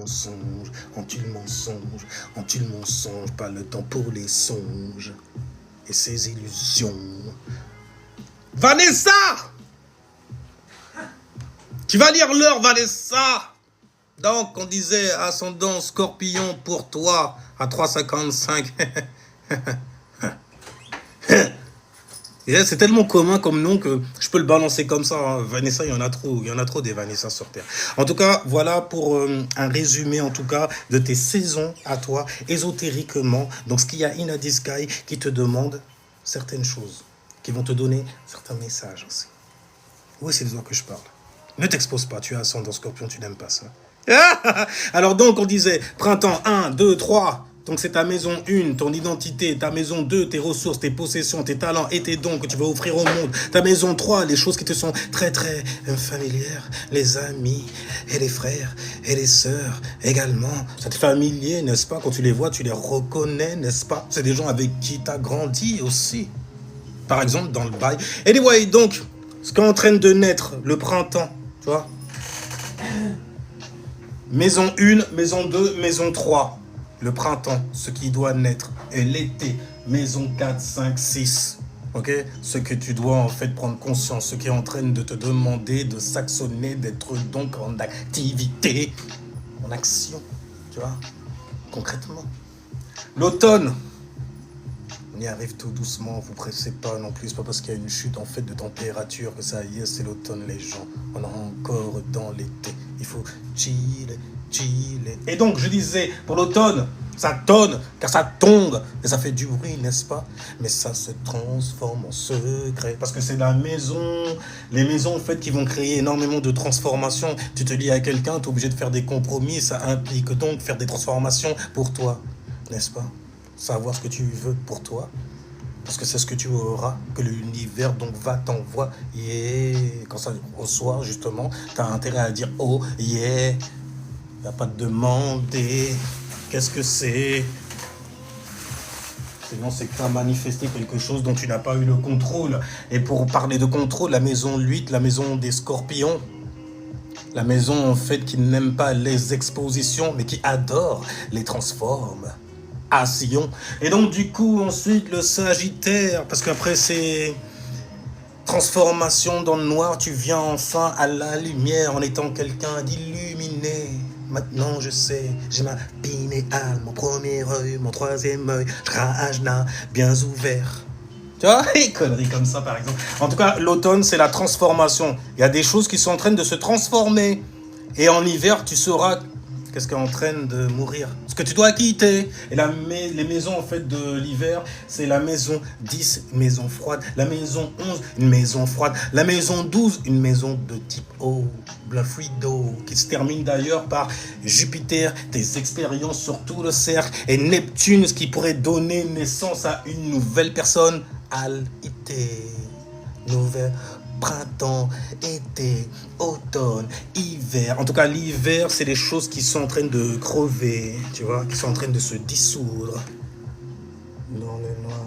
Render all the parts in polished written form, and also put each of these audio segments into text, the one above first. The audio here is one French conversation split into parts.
mensonge, en tue le mensonge, en tue le mensonge, pas le temps pour les songes et ses illusions. Vanessa! Tu vas lire l'heure, Vanessa! Donc, on disait ascendant scorpion pour toi à 3,55. C'est tellement commun comme nom que je peux le balancer comme ça. Hein. Vanessa, il y en a trop des Vanessa sur Terre. En tout cas, voilà pour un résumé, en tout cas, de tes saisons à toi, ésotériquement. Donc, ce qu'il y a in the sky qui te demande certaines choses, qui vont te donner certains messages aussi. Oui, c'est de toi que je parle. Ne t'expose pas, tu es ascendant scorpion, tu n'aimes pas ça. Alors donc, on disait, printemps 1, 2, 3... Donc c'est ta maison 1, ton identité, ta maison 2, tes ressources, tes possessions, tes talents et tes dons que tu veux offrir au monde. Ta maison 3, les choses qui te sont très très familières, les amis et les frères et les sœurs également. C'est familier, n'est-ce pas? Quand tu les vois, tu les reconnais, n'est-ce pas? C'est des gens avec qui tu as grandi aussi. Par exemple, dans le bail. Anyway, donc, ce qui est en train de naître, le printemps, tu vois? Maison 1, maison 2, maison 3. Le printemps, ce qui doit naître, et l'été, maison 4, 5, 6. Ok? Ce que tu dois en fait prendre conscience, ce qui est en train de te demander de s'actionner, d'être donc en activité, en action, tu vois? Concrètement. L'automne, on y arrive tout doucement, vous pressez pas non plus, c'est pas parce qu'il y a une chute en fait de température que ça y est, c'est l'automne les gens. On est encore dans l'été, il faut chiller. Et donc, je disais, pour l'automne, ça tonne, car ça tombe, et ça fait du bruit, n'est-ce pas? Mais ça se transforme en secret, parce que c'est la maison, les maisons, en fait, qui vont créer énormément de transformations. Tu te lis à quelqu'un, tu es obligé de faire des compromis, ça implique donc faire des transformations pour toi, n'est-ce pas? Savoir ce que tu veux pour toi, parce que c'est ce que tu auras, que l'univers donc va t'envoyer. Quand ça reçoit, justement, tu as intérêt à dire, oh, yeah. Il n'y a pas de demander qu'est-ce que c'est. Sinon, c'est que tu as manifesté quelque chose dont tu n'as pas eu le contrôle. Et pour parler de contrôle, la maison 8, la maison des scorpions, la maison en fait qui n'aime pas les expositions, mais qui adore les transforme. À Sion. Et donc, du coup, ensuite, le Sagittaire, parce qu'après, c'est transformation dans le noir, tu viens enfin à la lumière en étant quelqu'un d'illuminé. Maintenant je sais, j'ai ma pinéale, mon premier œil, mon troisième œil, Rajna, bien ouvert. Tu vois, des conneries comme ça par exemple. En tout cas, l'automne c'est la transformation. Il y a des choses qui sont en train de se transformer. Et en hiver, tu sauras qu'est-ce qui est en train de mourir. Ce que tu dois quitter. Et les maisons en fait de l'hiver, c'est la maison 10, une maison froide. La maison 11, une maison froide. La maison 12, une maison de type eau, blanc fluido, qui se termine d'ailleurs par Jupiter, tes expériences sur tout le cercle, et Neptune, ce qui pourrait donner naissance à une nouvelle personne, Al-Ité, nouvelle printemps, été, automne, hiver. En tout cas, l'hiver, c'est les choses qui sont en train de crever, tu vois, qui sont en train de se dissoudre dans le noir.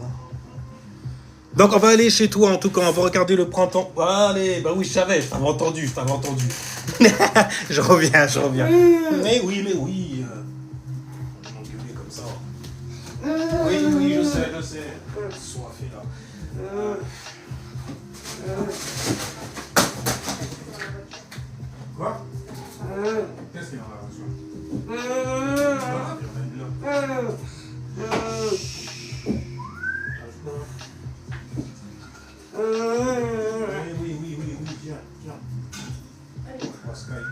Donc, on va aller chez toi, en tout cas, on va regarder le printemps. Allez, bah oui, je savais, je t'avais entendu. je reviens. Mais oui. On va m'engueuler comme ça. Oui, je sais. Soifé, là. Quoi? Qu'est-ce qu'il y a là? Oui, viens. Allez. Pascal.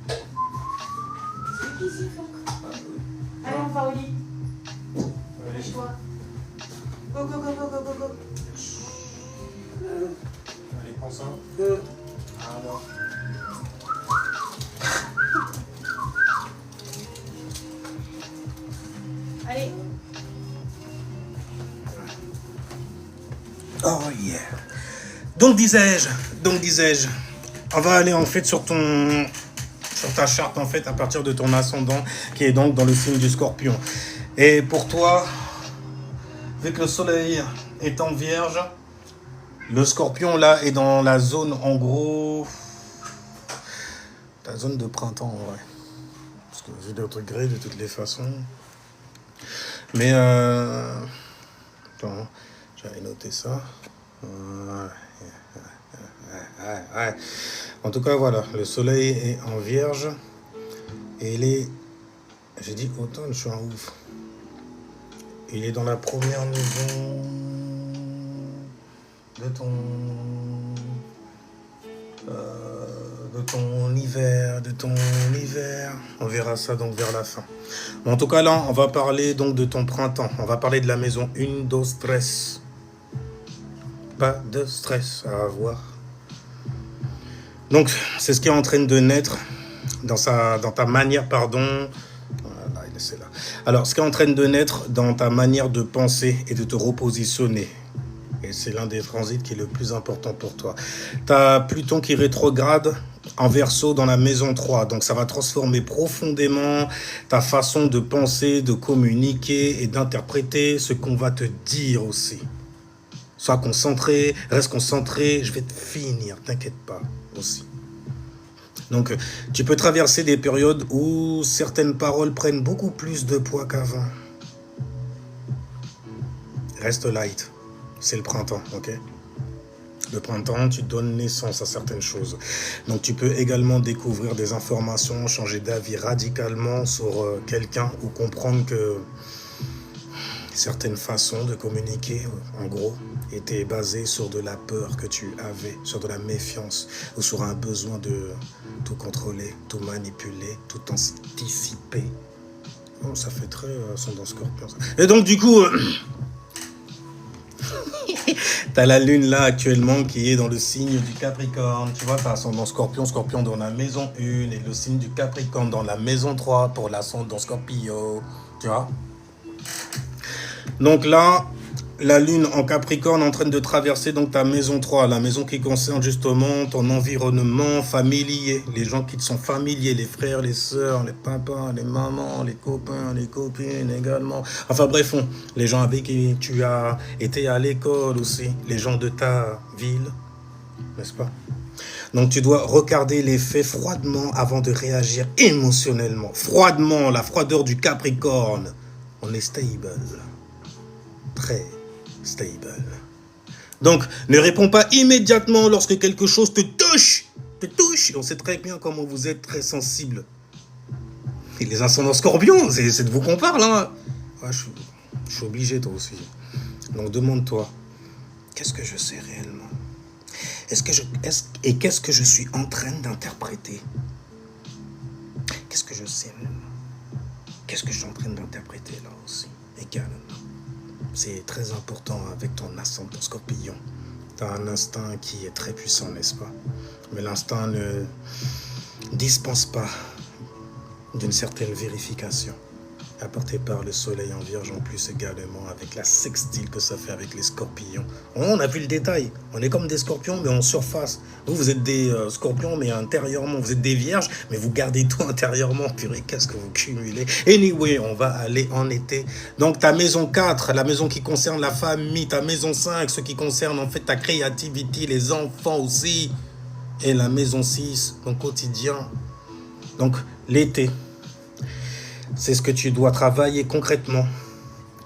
C'est qui ici, Franck? Allez, on va au lit. Lâche-toi. Go. Allez, prends ça. Alors. Allez. Oh yeah. Donc disais-je, on va aller en fait sur ta charte en fait à partir de ton ascendant qui est donc dans le signe du Scorpion. Et pour toi, vu que le soleil est en Vierge, le Scorpion là est dans la zone en gros, ta zone de printemps en vrai. Parce Vu de degré de toutes les façons. Mais attends, j'avais noté ça. Ouais. En tout cas, voilà, le soleil est en vierge. Et il est... J'ai dit automne, je suis un ouf. Il est dans la première maison de ton hiver. On verra ça donc vers la fin. En tout cas, là, on va parler donc de ton printemps. On va parler de la maison 1, 2, stress. Pas de stress à avoir. Donc, c'est ce qui est en train de naître dans ta manière, pardon. Voilà, c'est là. Alors, ce qui est en train de naître dans ta manière de penser et de te repositionner. Et c'est l'un des transits qui est le plus important pour toi. Tu as Pluton qui rétrograde en Verseau dans la maison 3. Donc, ça va transformer profondément ta façon de penser, de communiquer et d'interpréter ce qu'on va te dire aussi. Sois concentré, reste concentré, je vais te finir, t'inquiète pas aussi. Donc, tu peux traverser des périodes où certaines paroles prennent beaucoup plus de poids qu'avant. Reste light. C'est le printemps, ok? Le printemps, tu donnes naissance à certaines choses. Donc, tu peux également découvrir des informations, changer d'avis radicalement sur quelqu'un ou comprendre que certaines façons de communiquer, en gros, étaient basées sur de la peur que tu avais, sur de la méfiance ou sur un besoin de tout contrôler, tout manipuler, tout anticiper. Oh, ça fait très ascendant Scorpion. Ça. Et donc, du coup... T'as la lune là actuellement qui est dans le signe du Capricorne. Tu vois, t'as ascendant Scorpion dans la maison 1 et le signe du Capricorne dans la maison 3 pour l'ascendant Scorpio. Tu vois? Donc là, la lune en Capricorne est en train de traverser donc ta maison 3, la maison qui concerne justement ton environnement familier, les gens qui te sont familiers, les frères, les sœurs, les papas, les mamans, les copains, les copines également. Enfin bref, les gens avec qui tu as été à l'école aussi, les gens de ta ville, n'est-ce pas? Donc tu dois regarder les faits froidement avant de réagir émotionnellement. Froidement, la froideur du Capricorne. On est stable. Très stable. Donc, ne réponds pas immédiatement lorsque quelque chose te touche. On sait très bien comment vous êtes très sensible. Et les ascendants Scorpions, c'est de vous qu'on parle. Hein. Ouais, je suis obligé, toi aussi. Donc, demande-toi, qu'est-ce que je sais réellement? Qu'est-ce que je suis en train d'interpréter? Qu'est-ce que je sais réellement? Qu'est-ce que je suis en train d'interpréter là aussi? Également. C'est très important avec ton ascendant Scorpion. Tu as un instinct qui est très puissant, n'est-ce pas? Mais l'instinct ne dispense pas d'une certaine vérification, apportée par le soleil en Vierge en plus également, avec la sextile que ça fait avec les scorpions. On a vu le détail. On est comme des scorpions, mais en surface. Vous êtes des scorpions, mais intérieurement. Vous êtes des vierges, mais vous gardez tout intérieurement. Purée, qu'est-ce que vous cumulez? Anyway, on va aller en été. Donc, ta maison 4, la maison qui concerne la famille. Ta maison 5, ce qui concerne en fait ta créativité, les enfants aussi. Et la maison 6, ton quotidien. Donc, l'été. C'est ce que tu dois travailler concrètement.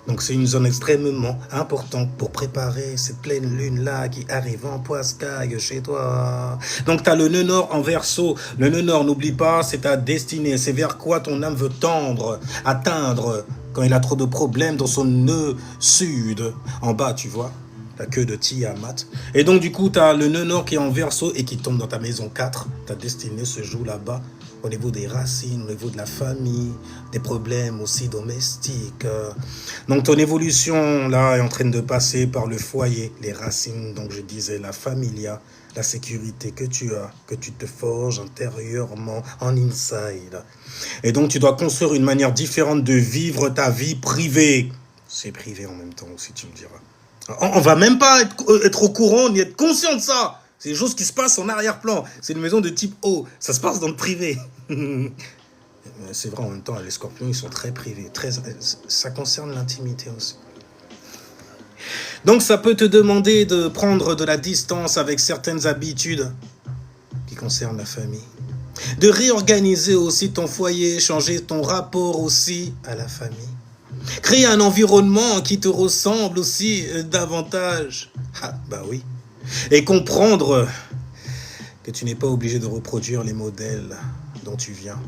Donc c'est une zone extrêmement importante pour préparer cette pleine lune-là qui arrive en poiscaille chez toi. Donc tu as le nœud nord en Verseau. Le nœud nord, n'oublie pas, c'est ta destinée. C'est vers quoi ton âme veut tendre, atteindre quand il a trop de problèmes dans son nœud sud. En bas, tu vois, la queue de Tiamat. Et donc du coup, tu as le nœud nord qui est en Verseau et qui tombe dans ta maison 4. Ta destinée se joue là-bas. Au niveau des racines, au niveau de la famille, des problèmes aussi domestiques. Donc ton évolution là est en train de passer par le foyer, les racines, donc je disais la familia, la sécurité que tu as, que tu te forges intérieurement, en inside. Et donc tu dois construire une manière différente de vivre ta vie privée. C'est privé en même temps aussi, tu me diras. On va même pas être au courant ni être conscient de ça. C'est des choses qui se passent en arrière-plan. C'est une maison de type O. Ça se passe dans le privé. C'est vrai, en même temps, les scorpions, ils sont très privés. Ça concerne l'intimité aussi. Donc, ça peut te demander de prendre de la distance avec certaines habitudes qui concernent la famille. de réorganiser aussi ton foyer, changer ton rapport aussi à la famille. Créer un environnement qui te ressemble aussi davantage. Ah, bah oui. Et comprendre que tu n'es pas obligé de reproduire les modèles dont tu viens.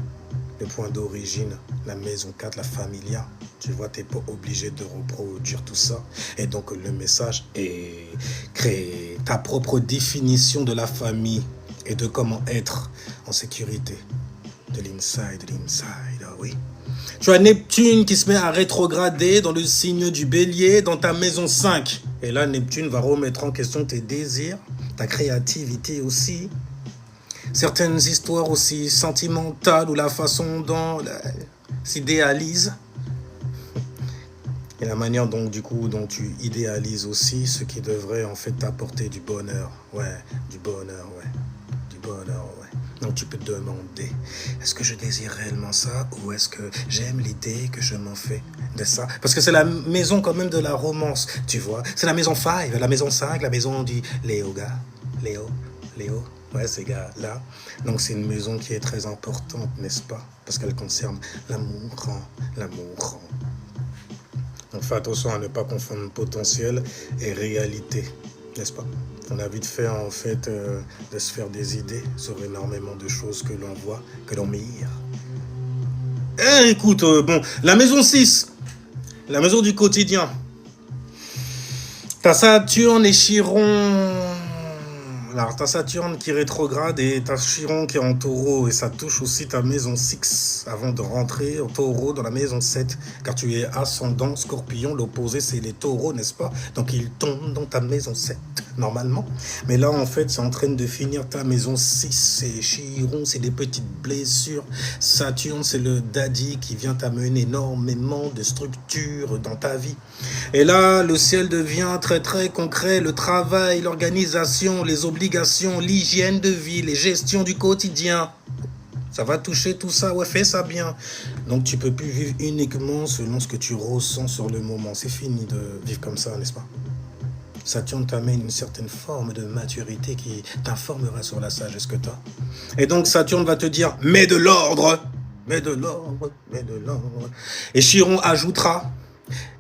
Le point d'origine, la maison 4, la familia. Tu vois, tu n'es pas obligé de reproduire tout ça. Et donc, le message est créer ta propre définition de la famille et de comment être en sécurité. De l'inside, ah oui. Tu as Neptune qui se met à rétrograder dans le signe du Bélier, dans ta maison 5. Et là, Neptune va remettre en question tes désirs, ta créativité aussi. Certaines histoires aussi sentimentales ou la façon dont s'idéalise. Et la manière donc du coup dont tu idéalises aussi ce qui devrait en fait t'apporter du bonheur. Ouais, du bonheur, ouais. Du bonheur, ouais. Donc tu peux te demander, est-ce que je désire réellement ça ou est-ce que j'aime l'idée que je m'en fais de ça? Parce que c'est la maison quand même de la romance, tu vois. C'est la maison 5, la maison 5, la maison du Léo. Ouais, ces gars-là. Donc c'est une maison qui est très importante, n'est-ce pas? Parce qu'elle concerne l'amour. Donc fais attention à ne pas confondre potentiel et réalité, n'est-ce pas? On a vite fait en fait de se faire des idées sur énormément de choses que l'on voit, que l'on mire. Écoute, bon, la maison 6, la maison du quotidien. T'as Saturne et Chiron. Alors, t'as Saturne qui rétrograde et t'as Chiron qui est en taureau. Et ça touche aussi ta maison 6 avant de rentrer en taureau dans la maison 7. Car tu es ascendant scorpion. L'opposé, c'est les taureaux, n'est-ce pas? Donc, ils tombent dans ta maison 7, normalement. Mais là, en fait, c'est en train de finir ta maison 6. C'est Chiron, c'est des petites blessures. Saturne, c'est le daddy qui vient t'amener énormément de structure dans ta vie. Et là, le ciel devient très, très concret. Le travail, l'organisation, les obligations, l'hygiène de vie, les gestions du quotidien. Ça va toucher tout ça, ouais, fais ça bien. Donc tu peux plus vivre uniquement selon ce que tu ressens sur le moment. C'est fini de vivre comme ça, n'est-ce pas? Saturne t'amène une certaine forme de maturité qui t'informera sur la sagesse que tu as. Et donc Saturne va te dire, mets de l'ordre. Et Chiron ajoutera,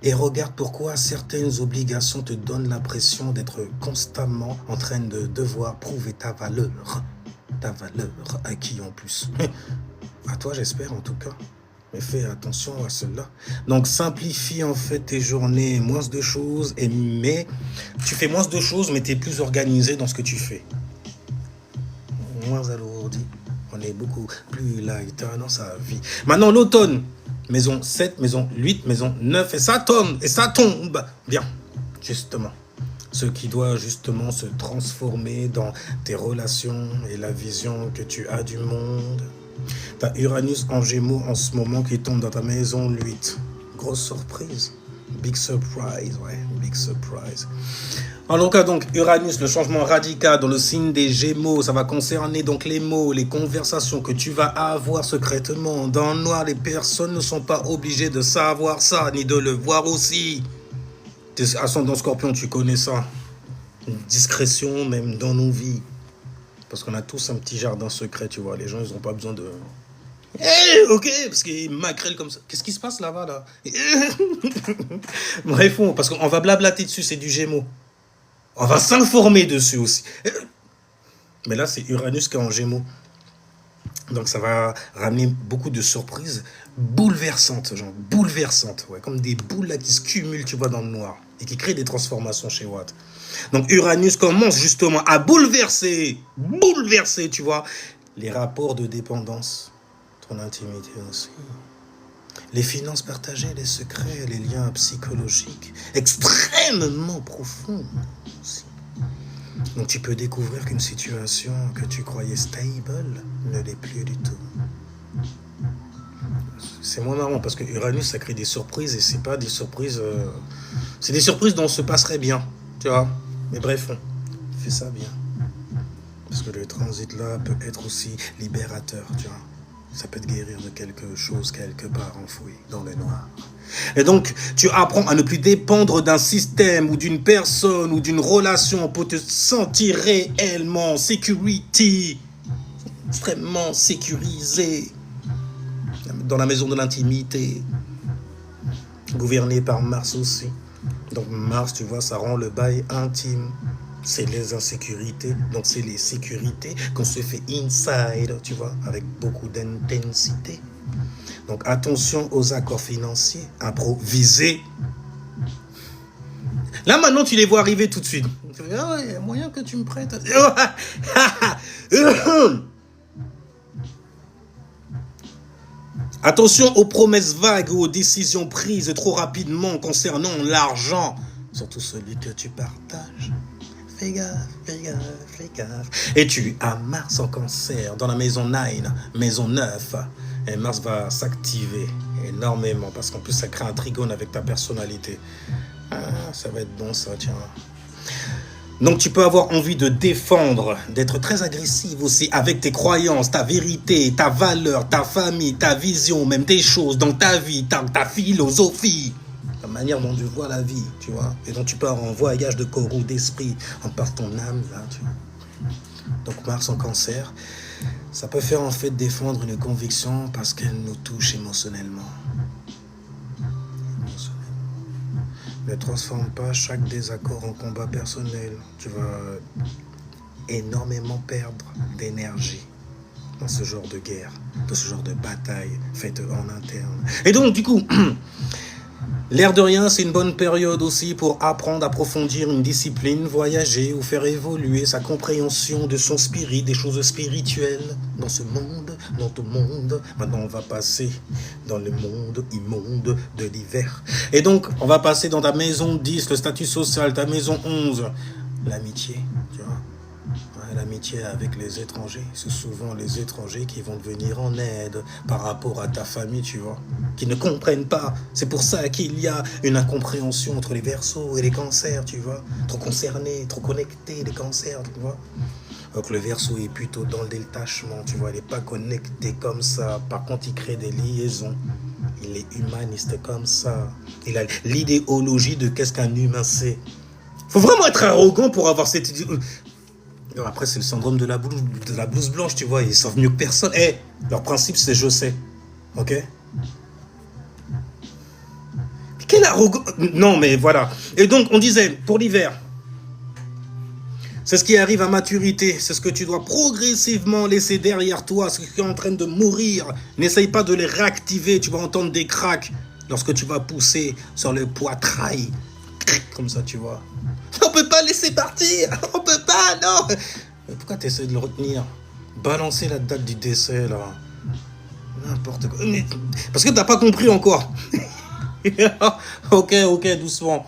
et regarde pourquoi certaines obligations te donnent l'impression d'être constamment en train de devoir prouver ta valeur à qui en plus? À toi j'espère en tout cas, mais fais attention à cela. Donc simplifie en fait tes journées, moins de choses, mais tu fais moins de choses mais tu es plus organisé dans ce que tu fais. Moins alourdi, on est beaucoup plus light dans sa vie. Maintenant l'automne. Maison 7, maison 8, maison 9, et ça tombe bien, justement. Ce qui doit justement se transformer dans tes relations et la vision que tu as du monde. Tu as Uranus en Gémeaux en ce moment qui tombe dans ta maison 8. Grosse surprise. Big surprise, ouais, big surprise. En tout cas, donc, Uranus, le changement radical dans le signe des Gémeaux, ça va concerner donc les mots, les conversations que tu vas avoir secrètement. Dans le noir, les personnes ne sont pas obligées de savoir ça, ni de le voir aussi. T'es ascendant Scorpion, tu connais ça. Une discrétion même dans nos vies. Parce qu'on a tous un petit jardin secret, tu vois. Les gens, ils n'ont pas besoin de... ok, parce qu'ils maquerellent comme ça. Qu'est-ce qui se passe là-bas, là? Bref, parce qu'on va blablater dessus, c'est du Gémeaux. On va s'informer dessus aussi. Mais là, c'est Uranus qui est en Gémeaux. Donc, ça va ramener beaucoup de surprises bouleversantes, genre bouleversantes. Ouais, comme des boules là qui se cumulent, tu vois, dans le noir. Et qui créent des transformations chez Watt. Donc, Uranus commence justement à bouleverser, tu vois, les rapports de dépendance, ton intimité aussi. Les finances partagées, les secrets, les liens psychologiques extrêmement profonds aussi. Donc tu peux découvrir qu'une situation que tu croyais stable ne l'est plus du tout. C'est moins marrant parce que Uranus, ça crée des surprises et c'est pas des surprises... c'est des surprises dont on se passerait bien, tu vois. Mais bref, fais ça bien. Parce que le transit là peut être aussi libérateur, tu vois. Ça peut te guérir de quelque chose quelque part enfoui dans le noir. Et donc, tu apprends à ne plus dépendre d'un système ou d'une personne ou d'une relation pour te sentir réellement en sécurité. extrêmement sécurisé, dans la maison de l'intimité, gouverné par Mars aussi. Donc Mars, tu vois, ça rend le bail intime. C'est les insécurités, donc c'est les sécurités qu'on se fait inside, tu vois, avec beaucoup d'intensité. Donc attention aux accords financiers improvisés. Là maintenant tu les vois arriver tout de suite. Tu dis, ah ouais, il y a moyen que tu me prêtes. Attention aux promesses vagues ou aux décisions prises trop rapidement concernant l'argent, surtout celui que tu partages. Fais gaffe, fais gaffe, fais gaffe. Et tu as Mars en Cancer dans la maison 9, maison 9. Et Mars va s'activer énormément parce qu'en plus ça crée un trigone avec ta personnalité. Ah, ça va être bon ça, tiens. Donc tu peux avoir envie de défendre, d'être très agressive aussi avec tes croyances, ta vérité, ta valeur, ta famille, ta vision, même tes choses dans ta vie, ta philosophie, la manière dont tu vois la vie, tu vois. Et donc tu pars en voyage de corps ou d'esprit, en part ton âme, là, tu vois. Donc Mars en Cancer, ça peut faire en fait défendre une conviction parce qu'elle nous touche émotionnellement. Ne transforme pas chaque désaccord en combat personnel. Tu vas énormément perdre d'énergie dans ce genre de guerre, dans ce genre de bataille faite en interne. Et donc, du coup, l'air de rien, c'est une bonne période aussi pour apprendre, approfondir une discipline, voyager ou faire évoluer sa compréhension de son spirit, des choses spirituelles dans ce monde, dans ton monde. Maintenant, on va passer dans le monde immonde de l'hiver. Et donc, on va passer dans ta maison 10, le statut social, ta maison 11, l'amitié, tu vois. L'amitié avec les étrangers, c'est souvent les étrangers qui vont te venir en aide par rapport à ta famille, tu vois, qui ne comprennent pas. C'est pour ça qu'il y a une incompréhension entre les Verseaux et les Cancers, tu vois, trop concernés, trop connectés, les Cancers, tu vois. Donc le Verseau est plutôt dans le détachement, tu vois, il n'est pas connecté comme ça. Par contre, il crée des liaisons. Il est humaniste comme ça. Il a l'idéologie de qu'est-ce qu'un humain c'est. Faut vraiment être arrogant pour avoir cette idée. Après, c'est le syndrome de la blouse blanche, tu vois. Ils savent mieux que personne. Leur principe, c'est je sais. Ok? Quel arrogant. Non, mais voilà. Et donc, on disait, pour l'hiver, c'est ce qui arrive à maturité. C'est ce que tu dois progressivement laisser derrière toi. Ce qui est en train de mourir. N'essaye pas de les réactiver. Tu vas entendre des cracks lorsque tu vas pousser sur le poitrail. Comme ça, tu vois. On peut pas laisser partir. On peut pas, non. Mais pourquoi tu essaies de le retenir? Balancer la date du décès, là. N'importe quoi. Parce que t'as pas compris encore. Ok, doucement.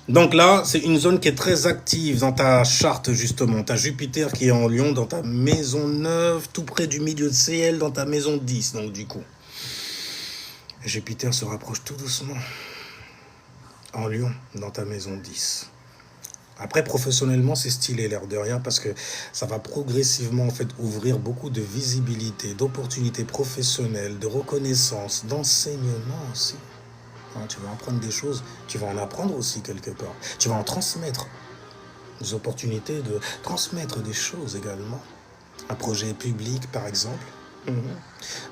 Donc là, c'est une zone qui est très active dans ta charte, justement. T'as Jupiter qui est en Lion dans ta maison 9, tout près du milieu de ciel, dans ta maison 10. Donc du coup, Jupiter se rapproche tout doucement en Lion dans ta maison 10. Après, professionnellement, c'est stylé, l'air de rien, parce que ça va progressivement en fait ouvrir beaucoup de visibilité, d'opportunités professionnelles, de reconnaissance, d'enseignement aussi. Tu vas apprendre des choses, tu vas en apprendre aussi quelque part. Tu vas en transmettre des opportunités de transmettre des choses également. Un projet public, par exemple.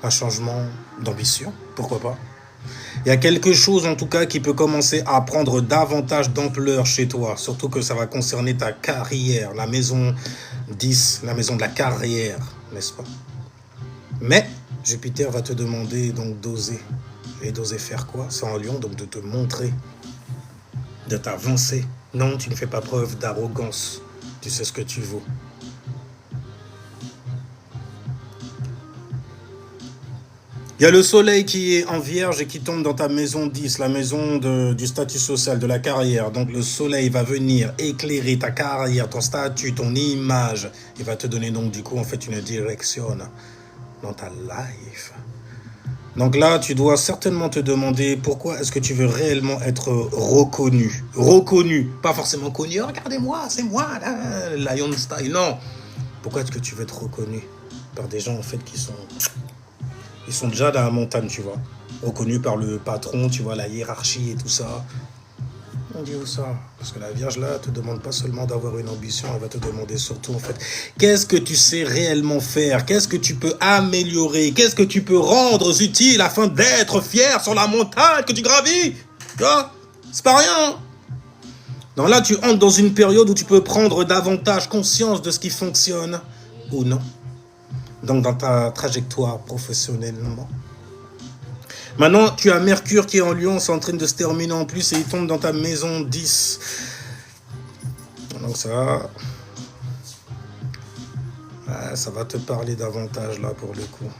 Un changement d'ambition, pourquoi pas. Il y a quelque chose en tout cas qui peut commencer à prendre davantage d'ampleur chez toi, surtout que ça va concerner ta carrière, la maison 10, la maison de la carrière, n'est-ce pas? Mais Jupiter va te demander donc d'oser. Et d'oser faire quoi? C'est en Lion, donc de te montrer, de t'avancer. Non, tu ne fais pas preuve d'arrogance, tu sais ce que tu vaux. Il y a le soleil qui est en vierge et qui tombe dans ta maison 10, la maison du statut social, de la carrière. Donc le soleil va venir éclairer ta carrière, ton statut, ton image. Il va te donner donc du coup en fait une direction dans ta life. Donc là, tu dois certainement te demander pourquoi est-ce que tu veux réellement être reconnu. Reconnu, pas forcément connu. Oh, regardez-moi, c'est moi, là, Lion Style. Non. Pourquoi est-ce que tu veux être reconnu par des gens en fait qui sont déjà dans la montagne, tu vois. Reconnus par le patron, tu vois, la hiérarchie et tout ça. On dit où ça? Parce que la Vierge là te demande pas seulement d'avoir une ambition, elle va te demander surtout en fait, qu'est-ce que tu sais réellement faire? Qu'est-ce que tu peux améliorer? Qu'est-ce que tu peux rendre utile afin d'être fier sur la montagne que tu gravis? Tu vois? C'est pas rien. Donc là, tu entres dans une période où tu peux prendre davantage conscience de ce qui fonctionne ou non. Donc dans ta trajectoire professionnellement. Maintenant, tu as Mercure qui est en Lion, c'est en train de se terminer en plus et il tombe dans ta maison 10. Donc ça va te parler davantage là pour le coup.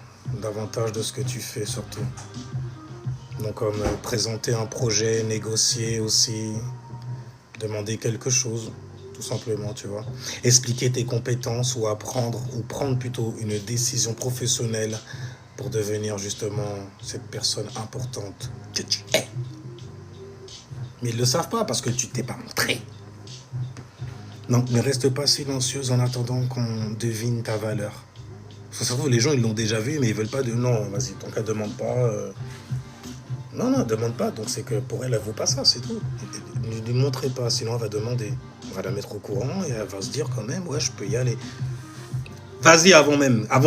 Davantage de ce que tu fais surtout. Donc comme présenter un projet, négocier aussi, demander quelque chose, tout simplement, tu vois. Expliquer tes compétences ou apprendre, ou prendre plutôt une décision professionnelle pour devenir justement cette personne importante que tu es. Mais ils ne le savent pas parce que tu t'es pas montré. Donc ne reste pas silencieuse en attendant qu'on devine ta valeur. Surtout les gens ils l'ont déjà vu mais ils veulent pas de non, vas-y, ton cas demande pas. Non, demande pas. Donc c'est que pour elle, elle vaut pas ça, c'est tout. Ne lui montrez pas, sinon elle va demander. On va la mettre au courant et elle va se dire quand même, ouais, je peux y aller. Vas-y, avant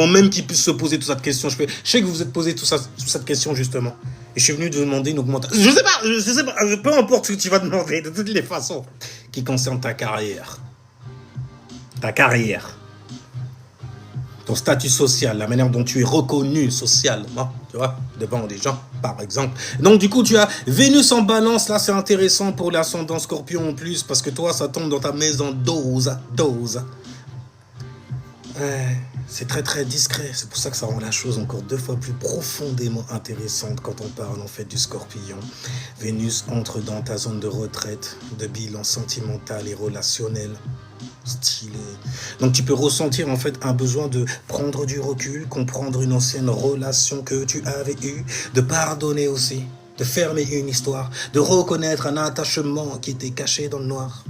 même qu'il puisse se poser toute cette question. Je sais que vous vous êtes posé toute cette question justement. Et je suis venu de vous demander une augmentation. Je sais pas, peu importe ce que tu vas demander, de toutes les façons, qui concerne ta carrière. Ta carrière. Ton statut social, la manière dont tu es reconnu socialement, tu vois, devant les gens, par exemple. Donc, du coup, tu as Vénus en balance, là, c'est intéressant pour l'ascendant Scorpion en plus, parce que toi, ça tombe dans ta maison 12. C'est très, très discret. C'est pour ça que ça rend la chose encore 2 fois plus profondément intéressante quand on parle, en fait, du Scorpion. Vénus entre dans ta zone de retraite, de bilan sentimental et relationnel. Stylé. Donc tu peux ressentir en fait un besoin de prendre du recul, comprendre une ancienne relation que tu avais eue, de pardonner aussi, de fermer une histoire, de reconnaître un attachement qui était caché dans le noir,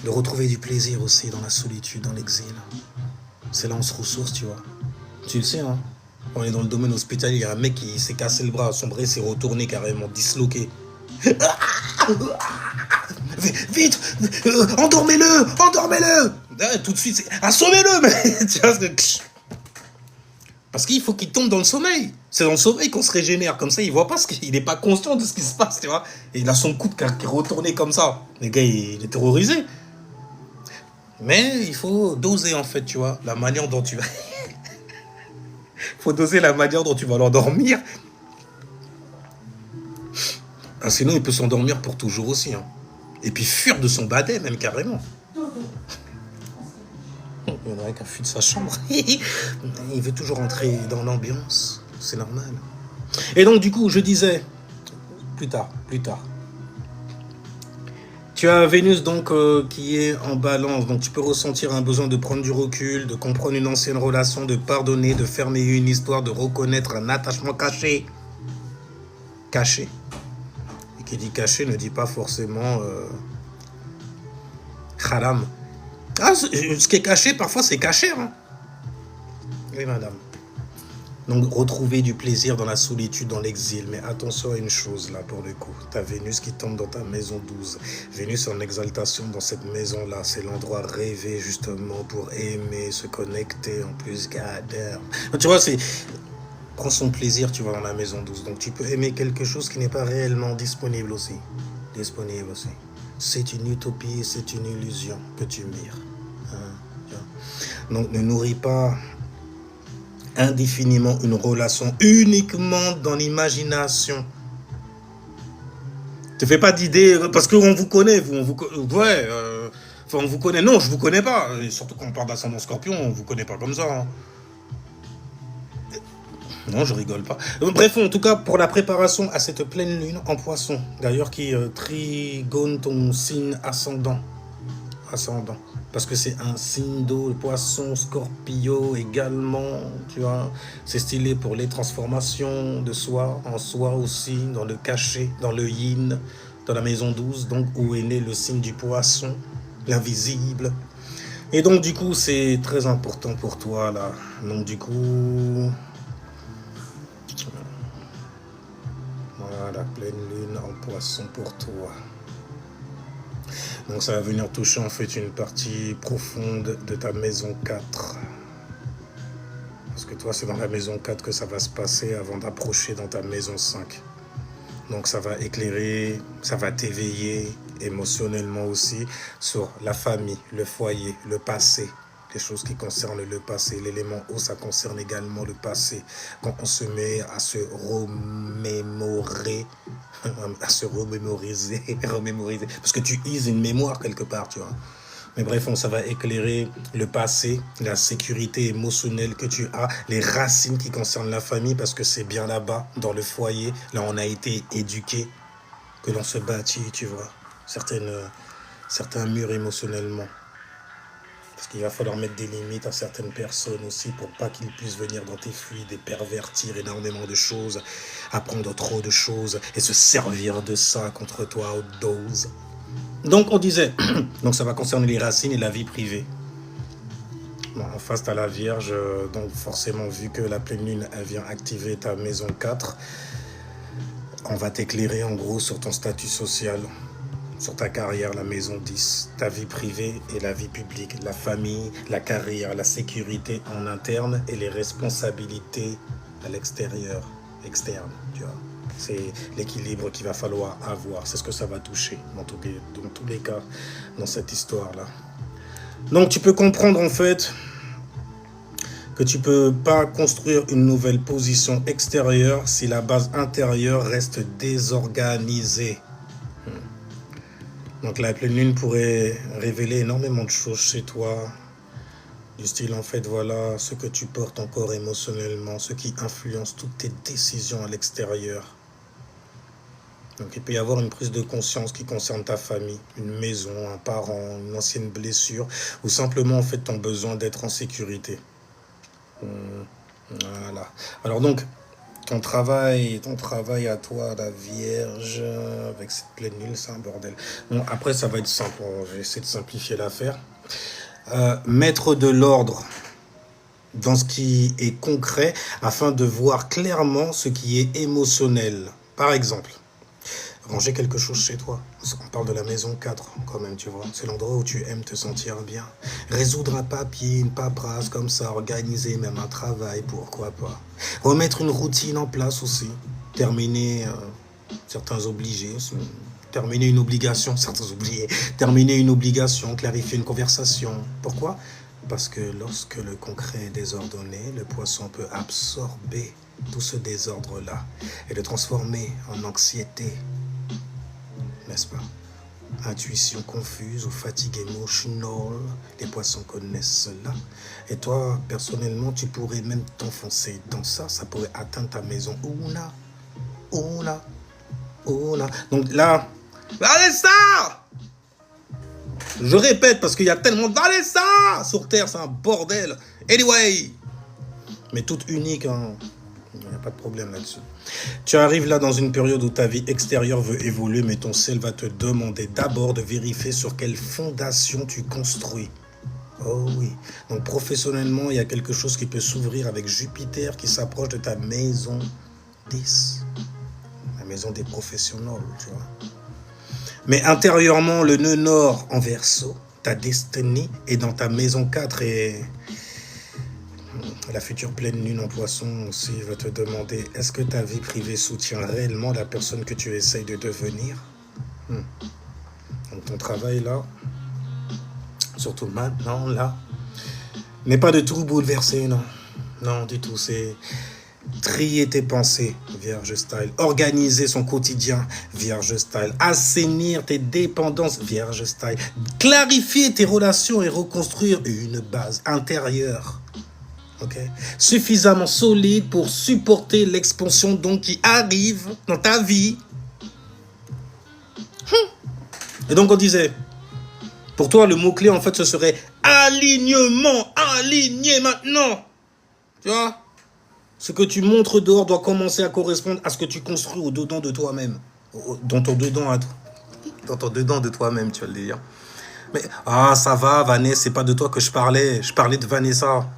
de retrouver du plaisir aussi dans la solitude, dans l'exil. C'est là on se ressource, tu vois. Tu le sais, hein. On est dans le domaine hospitalier, il y a un mec qui s'est cassé le bras, son bras s'est retourné carrément, disloqué. Vite, endormez-le. Tout de suite, assommez-le, mais tu vois, parce qu'il faut qu'il tombe dans le sommeil. C'est dans le sommeil qu'on se régénère. Comme ça, il voit pas il n'est pas conscient de ce qui se passe, tu vois. Et il a son coude qui est retourné comme ça. Le gars, il est terrorisé. Mais il faut doser en fait, tu vois, la manière dont tu vas. Faut doser la manière dont tu vas l'endormir. Ah, sinon, il peut s'endormir pour toujours aussi, hein. Et puis fuir de son badet, même carrément. Il y en a qui a fui de sa chambre. Il veut toujours entrer dans l'ambiance. C'est normal. Et donc, du coup, je disais... Plus tard. Tu as Vénus, donc, qui est en balance. Donc, tu peux ressentir un besoin de prendre du recul, de comprendre une ancienne relation, de pardonner, de fermer une histoire, de reconnaître un attachement caché. Caché. Qui dit caché ne dit pas forcément haram. Ah, ce qui est caché, parfois, c'est caché. Hein. Oui, madame. Donc, retrouver du plaisir dans la solitude, dans l'exil. Mais attention à une chose, là, pour le coup. Tu as Vénus qui tombe dans ta maison 12. Vénus en exaltation dans cette maison-là. C'est l'endroit rêvé, justement, pour aimer, se connecter, en plus, gadeur. Tu vois, c'est... Prends son plaisir, tu vois, dans la maison 12. Donc, tu peux aimer quelque chose qui n'est pas réellement disponible aussi. C'est une utopie, c'est une illusion que tu mires. Hein, donc, ne nourris pas indéfiniment une relation uniquement dans l'imagination. Ne te fais pas d'idées, parce qu'on vous connaît, on vous connaît. Non, je vous connais pas. Et surtout quand on parle d'ascendant Scorpion, on vous connaît pas comme ça. Hein. Non, je rigole pas. Bref, en tout cas, pour la préparation à cette pleine lune en poisson, d'ailleurs, qui trigone ton signe ascendant. Parce que c'est un signe d'eau, poisson, Scorpio également, tu vois. C'est stylé pour les transformations de soi, en soi aussi, dans le caché, dans le yin, dans la maison 12, donc où est né le signe du poisson, l'invisible. Et donc, du coup, c'est très important pour toi, là. Donc, du coup... Voilà, pleine lune en poisson pour toi. Donc ça va venir toucher en fait une partie profonde de ta maison 4. Parce que toi, c'est dans la maison 4 que ça va se passer avant d'approcher dans ta maison 5. Donc ça va éclairer, ça va t'éveiller émotionnellement aussi sur la famille, le foyer, le passé. Les choses qui concernent le passé. L'élément eau, ça concerne également le passé. Quand on se met à se remémorer, à se remémoriser, parce que tu uses une mémoire quelque part, tu vois. Mais bref, ça va éclairer le passé, la sécurité émotionnelle que tu as, les racines qui concernent la famille, parce que c'est bien là-bas, dans le foyer, là on a été éduqué, que l'on se bâtit, tu vois, certains murs émotionnellement. Parce qu'il va falloir mettre des limites à certaines personnes aussi pour pas qu'ils puissent venir dans tes fluides et pervertir énormément de choses, apprendre trop de choses et se servir de ça contre toi à haute dose. Donc on disait, donc ça va concerner les racines et la vie privée. Bon, en face tu as la Vierge, donc forcément vu que la pleine lune elle vient activer ta maison 4, on va t'éclairer en gros sur ton statut social, sur ta carrière, la maison 10, ta vie privée et la vie publique, la famille, la carrière, la sécurité en interne et les responsabilités à l'extérieur, externe, tu vois. C'est l'équilibre qu'il va falloir avoir. C'est ce que ça va toucher dans tous les cas dans cette histoire-là. Donc tu peux comprendre en fait que tu peux pas construire une nouvelle position extérieure si la base intérieure reste désorganisée. Donc la pleine lune pourrait révéler énormément de choses chez toi. Du style, en fait, voilà, ce que tu portes encore émotionnellement, ce qui influence toutes tes décisions à l'extérieur. Donc il peut y avoir une prise de conscience qui concerne ta famille, une maison, un parent, une ancienne blessure, ou simplement en fait ton besoin d'être en sécurité. Voilà. Alors donc, ton travail à toi, la Vierge, avec cette pleine lune, c'est un bordel. Bon, après ça va être simple, je vais essayer de simplifier l'affaire. Mettre de l'ordre dans ce qui est concret afin de voir clairement ce qui est émotionnel. Par exemple, ranger quelque chose chez toi. On parle de la maison 4 quand même, tu vois. C'est l'endroit où tu aimes te sentir bien. Résoudre un papier, une paperasse comme ça, organiser même un travail, pourquoi pas. Remettre une routine en place aussi. Terminer certains obligés. Terminer une obligation, certains oubliés. Terminer une obligation, clarifier une conversation. Pourquoi ? Parce que lorsque le concret est désordonné, le poisson peut absorber tout ce désordre-là et le transformer en anxiété. N'est-ce pas? Intuition confuse ou fatigue émotionnelle, les poissons connaissent cela. Et toi, personnellement, tu pourrais même t'enfoncer dans ça. Ça pourrait atteindre ta maison. Oula. Donc là, Vanessa! Je répète parce qu'il y a tellement de Vanessa sur Terre, c'est un bordel. Anyway, mais toute unique, hein. Il n'y a pas de problème là-dessus. Tu arrives là dans une période où ta vie extérieure veut évoluer, mais ton ciel va te demander d'abord de vérifier sur quelle fondation tu construis. Oh oui. Donc professionnellement, il y a quelque chose qui peut s'ouvrir avec Jupiter qui s'approche de ta maison 10. La maison des professionnels, tu vois. Mais intérieurement, le nœud nord en Verseau, ta destinée est dans ta maison 4 et la future pleine lune en Poisson aussi va te demander est-ce que ta vie privée soutient réellement la personne que tu essayes de devenir? Donc ton travail là, surtout maintenant là, n'est pas de tout bouleversé, non. Non, du tout, c'est trier tes pensées, Vierge style. Organiser son quotidien, Vierge style. Assainir tes dépendances, Vierge style. Clarifier tes relations et reconstruire une base intérieure. Okay. Suffisamment solide pour supporter l'expansion donc qui arrive dans ta vie. Et donc on disait, pour toi le mot-clé en fait ce serait alignement, aligné maintenant. Tu vois? Ce que tu montres dehors doit commencer à correspondre à ce que tu construis au-dedans de toi-même. Dans ton dedans à toi. Dans ton dedans de toi-même, tu vas le dire. Mais, ça va, Vanessa, c'est pas de toi que je parlais de Vanessa.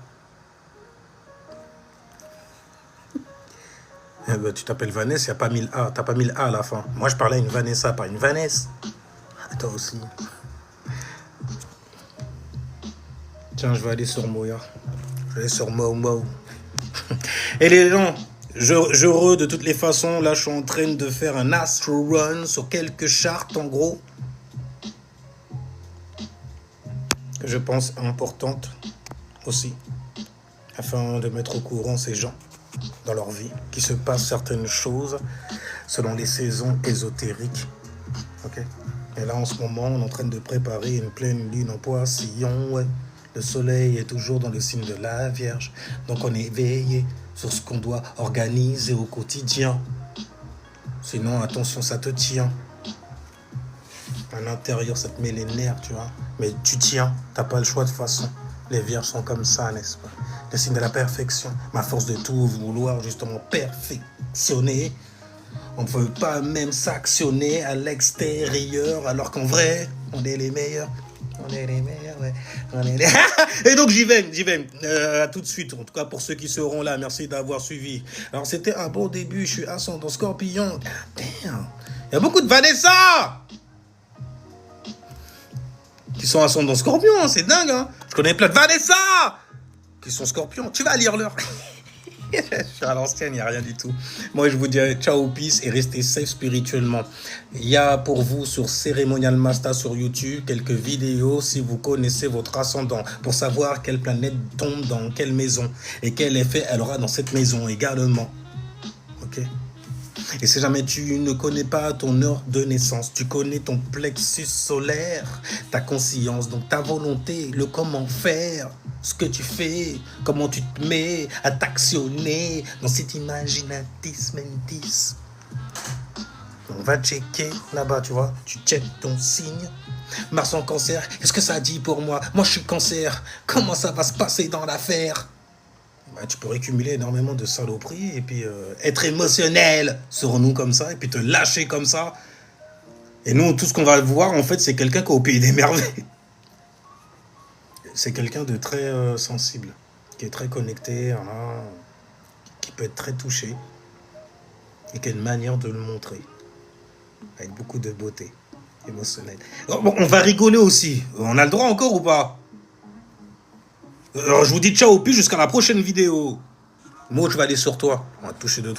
Eh ben, tu t'appelles Vanessa, il n'y a pas 1000 A, t'as pas 1000 A à la fin. Moi, je parlais à une Vanessa, pas une Vanessa. Toi aussi. Tiens, je vais aller sur Moya. Je vais aller sur Momo. Et les gens, je de toutes les façons, là, je suis en train de faire un Astro Run sur quelques chartes, en gros, que je pense importantes aussi, afin de mettre au courant ces gens dans leur vie, qu'il se passe certaines choses selon les saisons ésotériques. Ok. Et là, en ce moment, on est en train de préparer une pleine lune en Poissillon. Ouais. Le soleil est toujours dans le signe de la Vierge. Donc, on est veillé sur ce qu'on doit organiser au quotidien. Sinon, attention, ça te tient. À l'intérieur, ça te met les nerfs, tu vois. Mais tu tiens, t'as pas le choix de toute façon. Les Vierges sont comme ça, n'est-ce pas? Le signe de la perfection. Ma force de tout vouloir, justement, perfectionner. On ne veut pas même s'actionner à l'extérieur, alors qu'en vrai, on est les meilleurs. On est les meilleurs, ouais. On est les... Et donc, j'y vais. À tout de suite. En tout cas, pour ceux qui seront là, merci d'avoir suivi. Alors, c'était un bon début. Je suis ascendant Scorpion. Damn. Il y a beaucoup de Vanessa qui sont ascendant Scorpion. Hein, c'est dingue, hein. Je connais plein de Vanessa qui sont Scorpions. Tu vas lire leur... Je suis à l'ancienne, il n'y a rien du tout. Moi, je vous dirais ciao, peace et restez safe spirituellement. Il y a pour vous sur Cérémonial Master sur YouTube quelques vidéos si vous connaissez votre ascendant pour savoir quelle planète tombe dans quelle maison et quel effet elle aura dans cette maison également. Ok. Et si jamais tu ne connais pas ton heure de naissance, tu connais ton plexus solaire, ta conscience, donc ta volonté, le comment faire, ce que tu fais, comment tu te mets à t'actionner dans cet imaginatis mentis. On va checker là-bas, tu vois, tu checkes ton signe. Mars en cancer, qu'est-ce que ça dit pour moi? Moi, je suis cancer, comment ça va se passer dans l'affaire? Bah, tu pourrais cumuler énormément de saloperies et puis être émotionnel sur nous comme ça et puis te lâcher comme ça. Et nous, tout ce qu'on va voir, en fait, c'est quelqu'un qui est au pays des merveilles. C'est quelqu'un de très sensible, qui est très connecté, hein, qui peut être très touché et qui a une manière de le montrer avec beaucoup de beauté émotionnelle. Bon, on va rigoler aussi. On a le droit encore ou pas? Alors, je vous dis ciao, puis jusqu'à la prochaine vidéo. Moi, je vais aller sur toi. On va toucher 2-3.